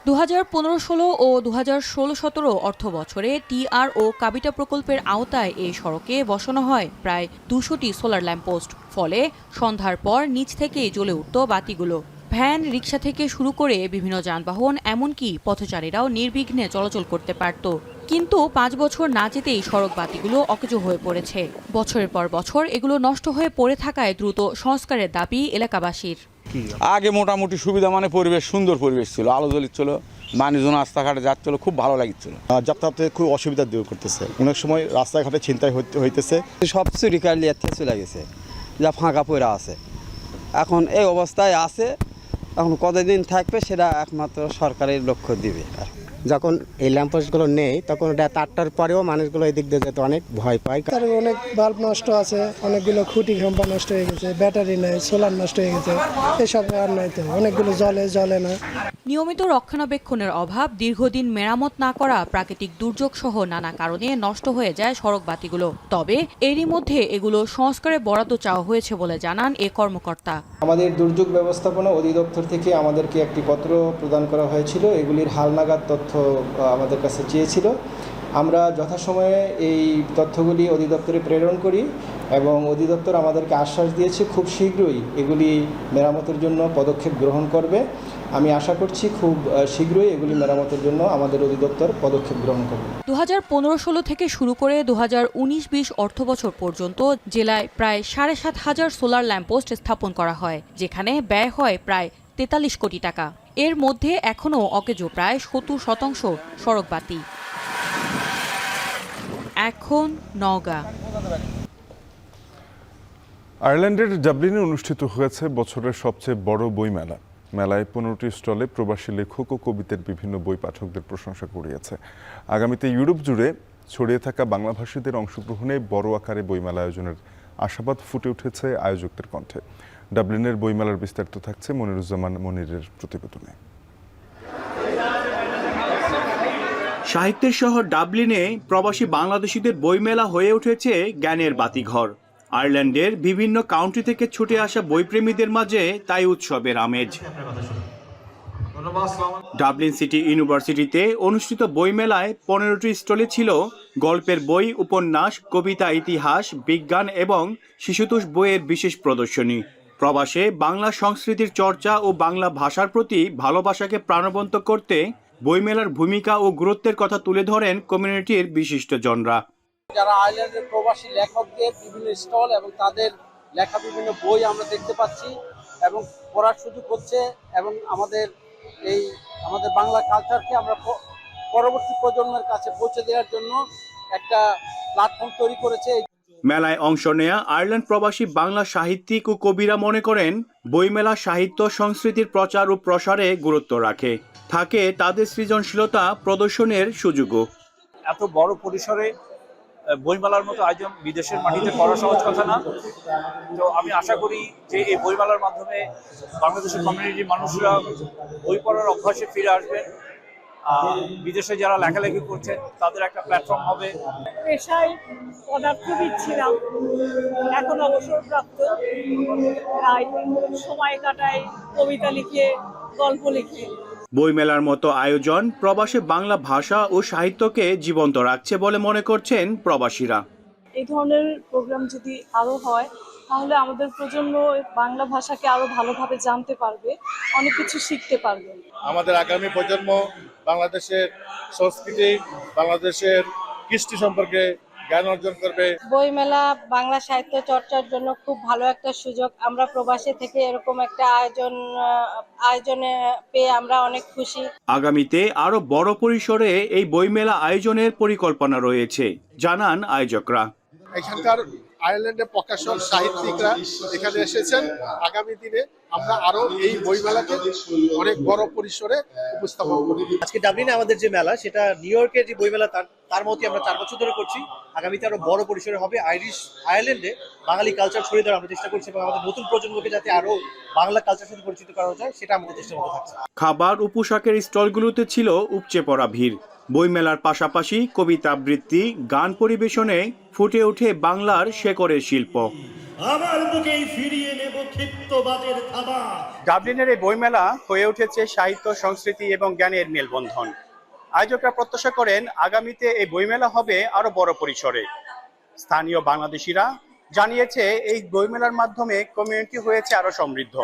S8: 2015-16 ও 2016-17 অর্থ বছরে টিআর ও কাবিটা প্রকল্পের আওতায় এই সড়কে বসানো হয় প্রায় 200টি সোলার ল্যাম্পপোস্ট। ফলে সন্ধ্যার পর নিচ থেকেই জ্বলে উঠত বাতিগুলো। ভ্যান, রিকশা থেকে শুরু করে বিভিন্ন যানবাহন, এমনকি পথচারীরাও নির্বিঘ্নে চলাচল করতে পারত। কিন্তু 5 বছর না যেতেই সড়ক বাতিগুলো অকেজো হয়ে পড়েছে। বছরের পর বছর এগুলো নষ্ট হয়ে পড়ে থাকায় দ্রুত সংস্কারের দাবি এলাকাবাসীর।
S9: আগে মোটামুটি সুবিধা, মানে পরিবেশ, সুন্দর পরিবেশ ছিল, আলো জ্বলিচ্ছিল, মানুষজন রাস্তাঘাটে যাচ্ছিল, খুব ভালো লাগছিল।
S10: যাতায়াতে খুব অসুবিধা দূর করতেছে, অনেক সময় রাস্তাঘাটে ছিনতাই হইতেছে।
S18: সব চুরি কাটলে চলে গেছে, যা ফাঁকা পড়া আছে, এখন এই অবস্থায় আছে। এখন কতদিন থাকবে সেটা একমাত্র সরকারের লক্ষ্য দিবে।
S14: যখন এই ল্যাম্পপোস্টগুলো নেই তখন ওটা 8টার পরেও মানুষগুলো এদিক দিয়ে যেতে অনেক ভয় পায়।
S15: অনেক বাল্ব নষ্ট আছে, অনেকগুলো খুঁটি খাম্পা নষ্ট হয়ে গেছে, ব্যাটারি নাই, সোলার নষ্ট হয়ে গেছে, এসব আর নাই। তো অনেকগুলো জ্বলে না।
S8: নিয়মিত রক্ষণাবেক্ষণের অভাব, দীর্ঘদিন মেরামত না করা, প্রাকৃতিক দুর্যোগ সহ নানা কারণে নষ্ট হয়ে যায় সড়ক বাতিগুলো। তবে এরই মধ্যে এগুলো সংস্কারে বরাদ্দ চাওয়া হয়েছে বলে জানান এ কর্মকর্তা।
S14: আমাদের দুর্যোগ ব্যবস্থাপনা অধিদপ্তর থেকে আমাদেরকে একটি পত্র প্রদান করা হয়েছিল, এগুলির হালনাগাদ তথ্য আমাদের কাছে চেয়েছিল। আমরা যথাসময়ে এই তথ্যগুলি অধিদপ্তরে প্রেরণ করি এবং অধিদপ্তর আমাদেরকে আশ্বাস দিয়েছে খুব শীঘ্রই এগুলি মেরামতের জন্য পদক্ষেপ গ্রহণ করবে। আমি আশা করছি খুব শীঘ্রই এগুলি মেরামতের জন্য আমাদের অধিদপ্তর পদক্ষেপ গ্রহণ করবে।
S8: 2015-16 থেকে শুরু করে 2019-20 অর্থবছর পর্যন্ত জেলায় প্রায় 7,500 সোলার ল্যাম্পপোস্ট স্থাপন করা হয়, যেখানে ব্যয় হয় প্রায় 43 কোটি টাকা। এর মধ্যে এখনও অকেজো প্রায় 70% সড়ক বাতি। এখন নওগাঁ।
S2: আয়ারল্যান্ডের ডাবলিনে অনুষ্ঠিত হয়েছে বছরের সবচেয়ে বড় বইমেলা। মেলায় 15টি স্টলে প্রবাসী লেখক ও কবিদের বিভিন্ন বই পাঠকদের প্রশংসা কুড়িয়েছে। আগামীতে ইউরোপ জুড়ে ছড়িয়ে থাকা বাংলাভাষীদের অংশগ্রহণে বড় আকারে বইমেলা আয়োজনের আশাবাদ ফুটে উঠেছে আয়োজকদের কণ্ঠে। ডাবলিনের বইমেলার বিস্তারিত থাকছে মনিরুজ্জামান মনিরের প্রতিবেদনে।
S16: সাহিত্যের শহর ডাবলিনে প্রবাসী বাংলাদেশিদের বইমেলা হয়ে উঠেছে জ্ঞানের বাতিঘর। আয়ারল্যান্ডের বিভিন্ন কাউন্ট্রি থেকে ছুটে আসা বইপ্রেমীদের মাঝে তাই উৎসবের আমেজ। ডাবলিন সিটি ইউনিভার্সিটিতে অনুষ্ঠিত বইমেলায় 15টি স্টলে ছিল গল্পের বই, উপন্যাস, কবিতা, ইতিহাস, বিজ্ঞান এবং শিশুতোষ বইয়ের বিশেষ প্রদর্শনী। প্রবাসে বাংলা সংস্কৃতির চর্চা ও বাংলা ভাষার প্রতি ভালোবাসাকে প্রাণবন্ত করতে বইমেলার ভূমিকা ও গুরুত্বের কথা তুলে ধরেন কমিউনিটির বিশিষ্টজনরা।
S17: যারা আয়ারল্যান্ডের প্রবাসী লেখকদের বিভিন্ন স্টল এবং তাদের লেখা বিভিন্ন বই আমরা দেখতে পাচ্ছি এবং পড়ার সুযোগ হচ্ছে এবং আমাদের এই আমাদের বাংলা কালচারকে আমরা পরবর্তী প্রজন্মের কাছে পৌঁছে দেওয়ার জন্য একটা প্ল্যাটফর্ম তৈরি করেছে।
S16: মেলায় অংশ নেয়া আয়ারল্যান্ড প্রবাসী বাংলা সাহিত্যিক ও কবিরা মনে করেন বইমেলা সাহিত্য সংস্কৃতির প্রচার ও প্রসারে গুরুত্ব রাখে, থাকে তাদের সৃজনশীলতা প্রদর্শনের সুযোগও।
S19: এত বড় পরিসরে বইমেলার মতো আয়োজন বিদেশের মাটিতে করা সহজ কথা না। তো আমি আশা করি যে এই বইমেলার মাধ্যমে বাংলাদেশের কমিউনিটির মানুষরা বই পড়ার অভ্যাসে ফিরে আসবেন। বিদেশে যারা লেখালেখি করছেন তাদের একটা প্ল্যাটফর্ম হবে।
S20: পেশায় পদার্থবিদ ছিলাম, এখন অবসরপ্রাপ্ত, তাই সময় কাটাই কবিতা লিখে, গল্প লিখে।
S16: বইমেলার মতো আয়োজন প্রবাসে বাংলা ভাষা ও সাহিত্যকে জীবন্ত রাখছে বলে মনে করছেন প্রবাসীরা।
S20: এই ধরনের প্রোগ্রাম যদি আরো হয় তাহলে আমাদের প্রজন্ম বাংলা ভাষাকে আরো ভালোভাবে জানতে পারবে, অনেক কিছু শিখতে পারবে।
S21: আমাদের আগামী প্রজন্ম বাংলাদেশের সংস্কৃতি, বাংলাদেশের কৃষ্টি সম্পর্কে জ্ঞান অর্জন করবে।
S20: বইমেলা বাংলা সাহিত্য চর্চার জন্য খুব ভালো একটা সুযোগ। আমরা প্রবাসী থেকে এরকম একটা আয়োজনে পেয়ে আমরা অনেক খুশি।
S16: আগামীতে আরো বড় পরিসরে এই বইমেলা আয়োজনের পরিকল্পনা রয়েছে জানান আয়োজকরা।
S21: এখানকার আয়ারল্যান্ডের প্রকাশক সাহিত্যিকরা এখানে এসেছেন। আগামী দিনে আমরা আরো এই বইমেলাকে অনেক বড় পরিসরে উপস্থাপন করি।
S22: আজকে ডাবলিনে আমাদের যে মেলা, সেটা নিউ ইয়র্কের যে বইমেলা তার মতোই আমরা 4 বছর ধরে করছি। আগামীতে আরো বড় পরিসরে হবে। আয়ারল্যান্ডে বাঙালি কালচার ছড়িয়ে দেওয়ার আমরা চেষ্টা করছি এবং আমাদের নতুন প্রজন্মকে যাতে আরো বাংলা কালচার সাথে পরিচিত করা যায় সেটা আমাদের চেষ্টার মধ্যে থাকছে।
S16: খাবার ও পোশাকের স্টলগুলোতে ছিল উপচে পড়া ভিড়। বইমেলার পাশাপাশি কবিতা আবৃত্তি, গান পরিবেশনে ফুটে ওঠে বাংলার শেকড়ের শিল্প। ডাবলিনের এই বইমেলা হয়ে উঠেছে সাহিত্য, সংস্কৃতি এবং জ্ঞানের মেলবন্ধন। আয়োজকরা প্রত্যাশা করেন আগামীতে এই বইমেলা হবে আরো বড় পরিসরে। স্থানীয় বাংলাদেশিরা জানিয়েছে এই বইমেলার মাধ্যমে কমিউনিটি হয়েছে আরো সমৃদ্ধ।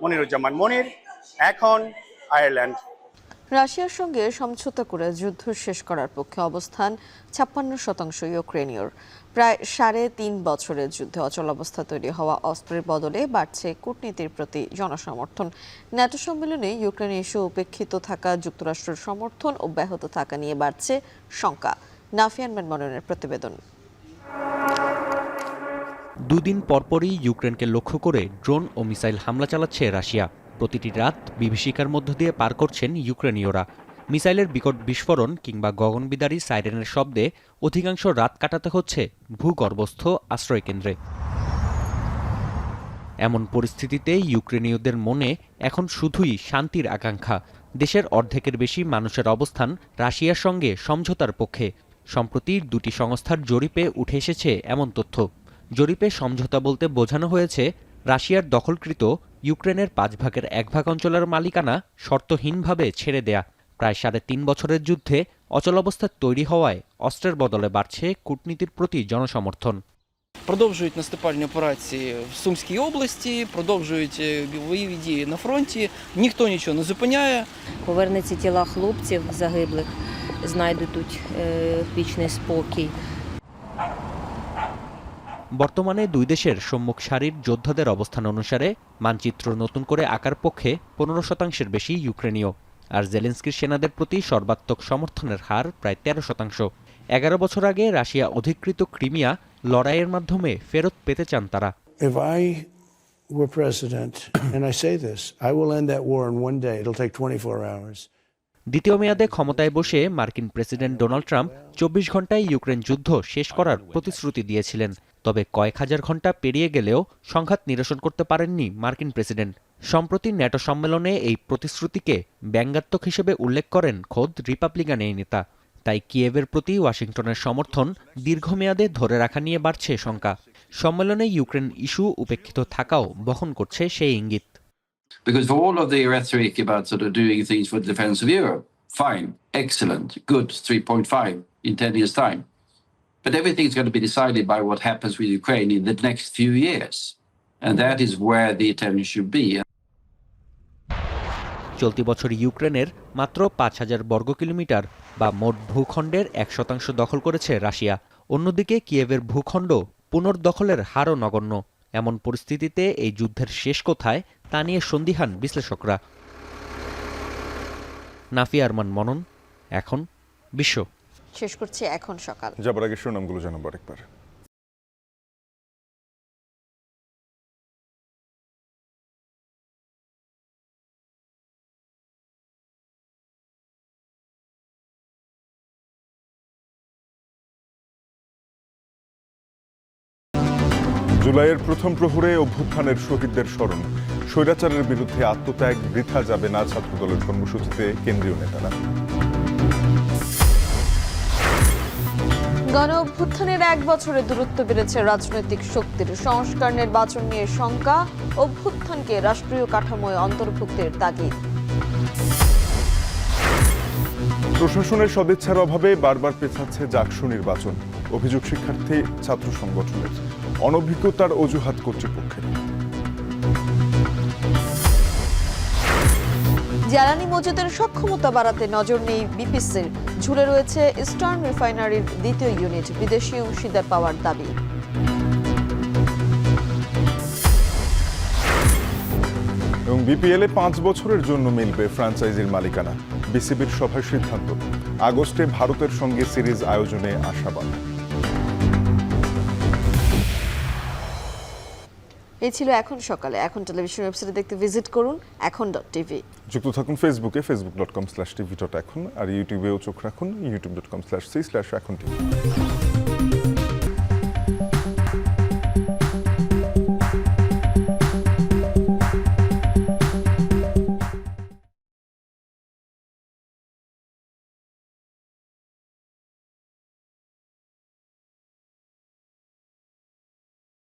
S16: মনিরুজ্জামান মনির, এখন আয়ারল্যান্ড।
S1: রাশিয়ার সঙ্গে সমঝোতা করে যুদ্ধ শেষ করার পক্ষে অবস্থান 56% ইউক্রেনীয়র। প্রায় 3.5 বছরের যুদ্ধে অচলাবস্থা তৈরি হওয়া অস্ত্রের বদলে বাড়ছে কূটনীতির প্রতি জনসমর্থন। ন্যাটো সম্মেলনে ইউক্রেন ইস্যু উপেক্ষিত থাকা যুক্তরাষ্ট্রের সমর্থন অব্যাহত থাকা নিয়ে বাড়ছে শঙ্কা। নাফিয়ান মননের প্রতিবেদন।
S23: দুদিন পরপরই ইউক্রেনকে লক্ষ্য করে ড্রোন ও মিসাইল হামলা চালাচ্ছে রাশিয়া। প্রতিটি রাত বিভীষিকার মধ্য দিয়ে পার করছেন ইউক্রেনীয়রা। মিসাইলের বিকট বিস্ফোরণ কিংবা গগনবিদারী সাইরেনের শব্দে অধিকাংশ রাত কাটাতে হচ্ছে ভূগর্ভস্থ আশ্রয়কেন্দ্রে। এমন পরিস্থিতিতে ইউক্রেনীয়দের মনে এখন শুধুই শান্তির আকাঙ্ক্ষা। দেশের অর্ধেকের বেশি মানুষের অবস্থান রাশিয়ার সঙ্গে সমঝোতার পক্ষে। সম্প্রতি দুটি সংস্থার জরিপে উঠে এসেছে এমন তথ্য। জরিপে সমঝোতা বলতে বোঝানো হয়েছে রাশিয়ার দখলকৃত ইউক্রেনের 1/5 অঞ্চলের মালিকানা শর্তহীনভাবে ছেড়ে দেয়া। প্রায় 3.5 বছরের যুদ্ধে অচলাবস্থা তৈরি হওয়ায় অস্ত্রের বদলে বাড়ছে কূটনীতির প্রতি জনসমর্থন।
S24: Продовжують наступальні операції в Сумській області, продовжують бойові дії на фронті, ніхто нічого не зупиняє.
S25: Повернуться тіла хлопців загиблих, знайдуть тут вічний спокій.
S23: বর্তমানে দুই দেশের সম্মুখ সারির যোদ্ধাদের অবস্থান অনুসারে মানচিত্র নতুন করে আঁকার পক্ষে 15% বেশি ইউক্রেনীয়। আর জেলেনস্কির সেনাদের প্রতি সর্বাত্মক সমর্থনের হার প্রায় 13%। 11 বছর আগে রাশিয়া অধিকৃত ক্রিমিয়া লড়াইয়ের মাধ্যমে ফেরত পেতে চান তারা।
S28: If I were president, and I say this, I will end that war in one day. It'll take 24 hours.
S23: দ্বিতীয় মেয়াদে ক্ষমতায় বসে মার্কিন প্রেসিডেন্ট ডোনাল্ড ট্রাম্প 24 ঘন্টায় ইউক্রেন যুদ্ধ শেষ করার প্রতিশ্রুতি দিয়েছিলেন। তবে কয়েক হাজার ঘন্টা পেরিয়ে গেলেও সংঘাত নিরসন করতে পারেননি মার্কিন প্রেসিডেন্ট। সম্প্রতি ন্যাটো সম্মেলনে এই প্রতিশ্রুতিকে ব্যঙ্গাত্মক হিসেবে উল্লেখ করেন খোদ রিপাবলিকান এই নেতা। তাই কিয়েভের প্রতি ওয়াশিংটনের সমর্থন দীর্ঘমেয়াদে ধরে রাখা নিয়ে বাড়ছে শঙ্কা। সম্মেলনে ইউক্রেন ইস্যু উপেক্ষিত থাকাও বহন করছে সেই ইঙ্গিত।
S29: Because for all of the rhetoric about sort of doing things for the defense of Europe, fine, excellent, good, 3.5 in 10 years' time. But everything's going to be decided by what happens with Ukraine in the next few years. And that is where the attention should be.
S23: চলতি বছর ইউক্রেনের মাত্র 5000 বর্গ kilometre বা মোট ভূখণ্ডের 1% দখল করেছে রাশিয়া। অন্যদিকে কিয়েভের ভূখণ্ড পুনর্দখলের হারও নগণ্য। এমন পরিস্থিতিতে এই যুদ্ধের শেষ কোথায় তা নিয়ে সন্দিহান বিশ্লেষকরা। নাফিয়া আরমান মনন। এখন বিশ্ব।
S1: শেষ করছি এখন সকাল।
S2: যাবার আগে শিরোনামগুলো জানাবো আরেকবার। জুলাইয়ের প্রথম প্রহরে অভ্যুত্থানের শহীদদের স্মরণ, স্বৈরাচারের বিরুদ্ধে আত্মত্যাগ বৃথা যাবে না ছাত্রদলের কর্মসূচিতে কেন্দ্রীয় নেতারা।
S1: গণ অভ্যুত্থানের 1 বছরে দূরত্ব বেড়েছে রাজনৈতিক শক্তির, সংস্কার নির্বাচন নিয়ে শঙ্কা, অভ্যুত্থানকে রাষ্ট্রীয় কাঠামোয় অন্তর্ভুক্তের তাগিদ।
S2: প্রশাসনের সদিচ্ছার অভাবে বারবার পেছাচ্ছে জাকসু নির্বাচন, অভিযোগ শিক্ষার্থী ছাত্র সংগঠনের, অনভিজ্ঞতার অজুহাত কর্তৃপক্ষের।
S1: জ্বালানি মজুদের সক্ষমতা বাড়াতে নজর নেই বিপিসির, ঝুলে রয়েছে ইস্টার্ন রিফাইনারির 2য় ইউনিট, বিদেশি অংশীদার পাওয়ার দাবি।
S2: এবং বিপিএলে 5 বছরের জন্য মিলবে ফ্র্যাঞ্চাইজির মালিকানা, বিসিবির সভায় সিদ্ধান্ত। আগস্টে ভারতের সঙ্গে সিরিজ আয়োজনে আশাবাদ।
S1: এই ছিল এখন সকালে। এখন টেলিভিশন ওয়েবসাইটে দেখতে ভিজিট করুন এখন.tv।
S2: যুক্ত থাকুন ফেসবুকে facebook.com/tv.এখন, আর ইউটিউবেও চোখ রাখুন youtube.com/c/echontv।